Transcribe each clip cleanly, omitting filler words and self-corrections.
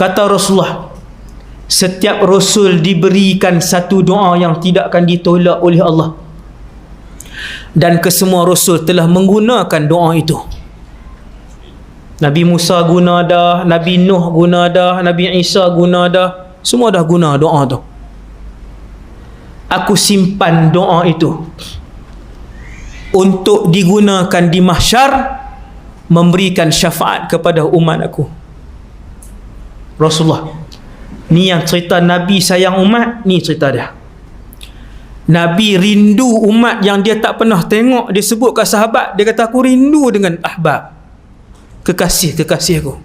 Kata Rasulullah, setiap Rasul diberikan satu doa yang tidak akan ditolak oleh Allah, dan kesemua Rasul telah menggunakan doa itu. Nabi Musa guna dah, Nabi Nuh guna dah, Nabi Isa guna dah, semua dah guna doa tu. Aku simpan doa itu untuk digunakan di mahsyar, memberikan syafaat kepada umat aku. Rasulullah, ni yang cerita Nabi sayang umat, ni cerita dia. Nabi rindu umat yang dia tak pernah tengok. Dia sebut kat sahabat, dia kata aku rindu dengan ahbab, kekasih-kekasih aku.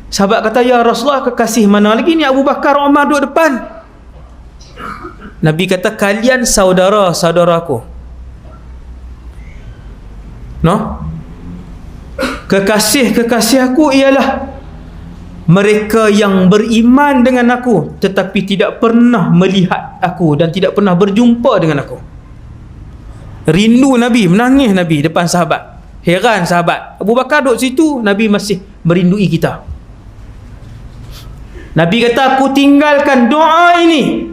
Sahabat kata, ya Rasulullah, kekasih mana lagi? Ni Abu Bakar, Umar duduk depan. Nabi kata, kalian saudara-saudaraku. No? Kekasih-kekasih aku ialah mereka yang beriman dengan aku tetapi tidak pernah melihat aku dan tidak pernah berjumpa dengan aku. Rindu Nabi, menangis Nabi depan sahabat. Heran sahabat, Abu Bakar duduk situ, Nabi masih merindui kita. Nabi kata, aku tinggalkan doa ini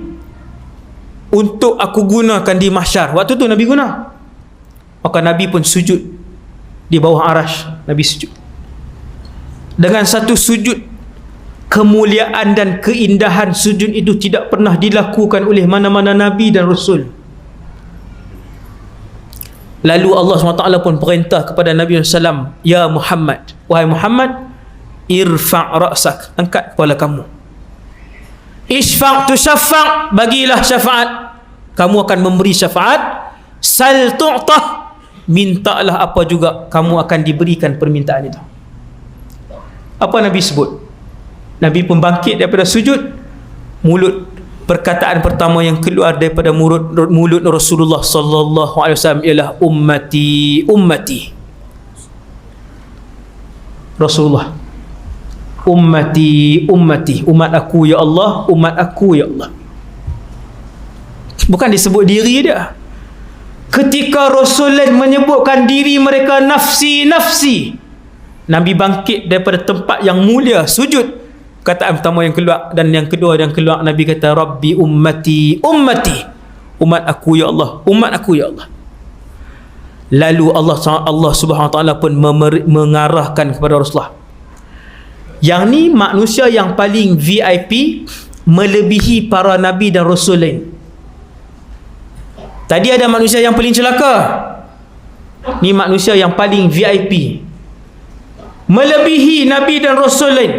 untuk aku gunakan di mahsyar. Waktu tu Nabi guna. Maka Nabi pun sujud di bawah arash. Nabi sujud dengan satu sujud kemuliaan dan keindahan. Sujud itu tidak pernah dilakukan oleh mana-mana Nabi dan Rasul. Lalu Allah SWT pun perintah kepada Nabi SAW, ya Muhammad, wahai Muhammad, irfa' ra'sak, angkat kepala kamu. Isfa' tu syafa', bagilah syafaat, kamu akan memberi syafaat. Sal tu'tah, mintalah apa juga, kamu akan diberikan permintaan itu. Apa Nabi sebut? Nabi pun bangkit daripada sujud. Mulut, perkataan pertama yang keluar daripada mulut Rasulullah sallallahu alaihi wasallam ialah ummati, ummati. Rasulullah, ummati, ummati, umat aku ya Allah, umat aku ya Allah. Bukan disebut diri dia. Ketika Rasulullah menyebutkan diri mereka nafsi, nafsi, Nabi bangkit daripada tempat yang mulia, sujud. Kataan pertama yang keluar, dan yang kedua yang keluar, Nabi kata, Rabbi ummati, ummati, umat aku ya Allah, umat aku ya Allah. Lalu Allah Subhanahu Wa Taala pun mengarahkan kepada Rasulullah, yang ni manusia yang paling VIP, melebihi para Nabi dan Rasul lain. Tadi ada manusia yang paling celaka, ni manusia yang paling VIP, melebihi Nabi dan Rasul lain.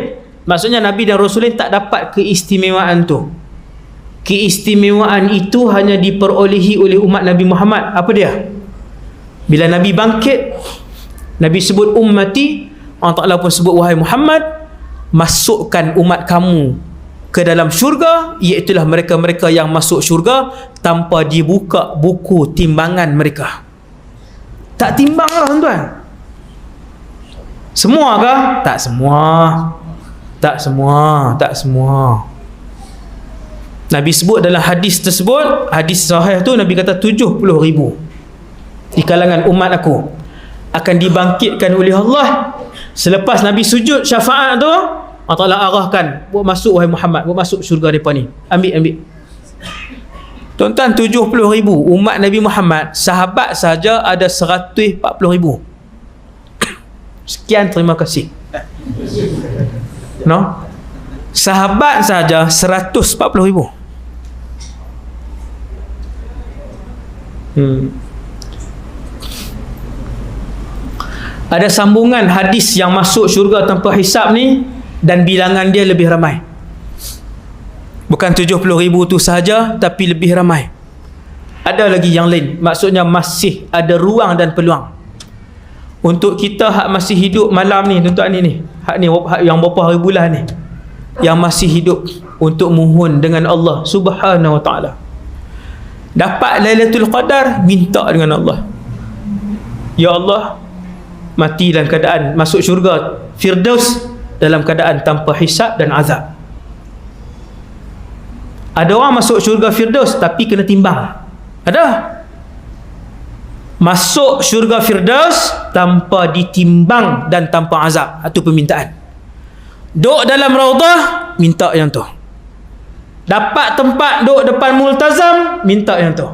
Maksudnya Nabi dan Rasul lain tak dapat keistimewaan tu. Keistimewaan itu hanya diperolehi oleh umat Nabi Muhammad. Apa dia? Bila Nabi bangkit, Nabi sebut ummati, Allah Ta'ala pun sebut, wahai Muhammad, masukkan umat kamu ke dalam syurga, iaitulah mereka-mereka yang masuk syurga tanpa dibuka buku timbangan mereka. Tak timbang lah tuan-tuan. Semua kah? Tak semua. Tak semua, tak semua. Nabi sebut dalam hadis tersebut, hadis sahih tu, Nabi kata 70,000 di kalangan umat aku akan dibangkitkan oleh Allah. Selepas Nabi sujud syafaat tu, Allah Ta'ala arahkan, buat masuk wahai Muhammad, buat masuk syurga mereka ni. Ambil. Tuan-tuan, 70,000 umat Nabi Muhammad, sahabat saja ada 140,000. Sekian, terima kasih. No? Sahabat saja 140,000. Ada sambungan hadis yang masuk syurga tanpa hisab ni, dan bilangan dia lebih ramai. Bukan 70,000 tu sahaja, tapi lebih ramai. Ada lagi yang lain. Maksudnya masih ada ruang dan peluang untuk kita hak masih hidup malam ni, tuan-tuan ni, hak yang berapa hari bulan ni, yang masih hidup, untuk mohon dengan Allah Subhanahu Wa Taala. Dapat Lailatul Qadar, minta dengan Allah, ya Allah, mati dalam keadaan masuk syurga Firdaus dalam keadaan tanpa hisab dan azab. Ada orang masuk syurga Firdaus tapi kena timbang. Ada masuk syurga Firdaus tanpa ditimbang dan tanpa azab. Itu permintaan. Duk dalam raudhah, minta yang tu. Dapat tempat duk depan multazam, minta yang tu.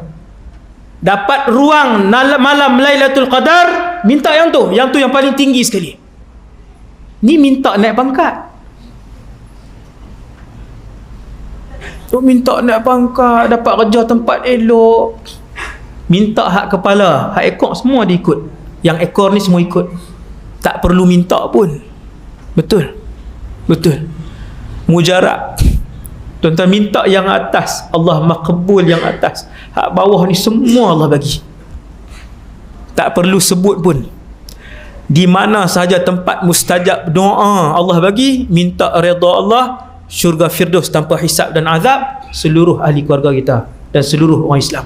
Dapat ruang malam Lailatul Qadar, minta yang tu. Yang tu yang paling tinggi sekali. Ni minta naik pangkat. Minta naik pangkat, dapat kerja tempat elok. Minta hak kepala, hak ekor semua dia ikut. Yang ekor ni semua ikut. Tak perlu minta pun. Betul. Betul. Mujarab. Tuan-tuan minta yang atas, Allah makbul yang atas. Hak bawah ni semua Allah bagi. Tak perlu sebut pun. Di mana sahaja tempat mustajab doa Allah bagi, minta redha Allah, syurga Firdaus tanpa hisab dan azab, seluruh ahli keluarga kita dan seluruh orang Islam.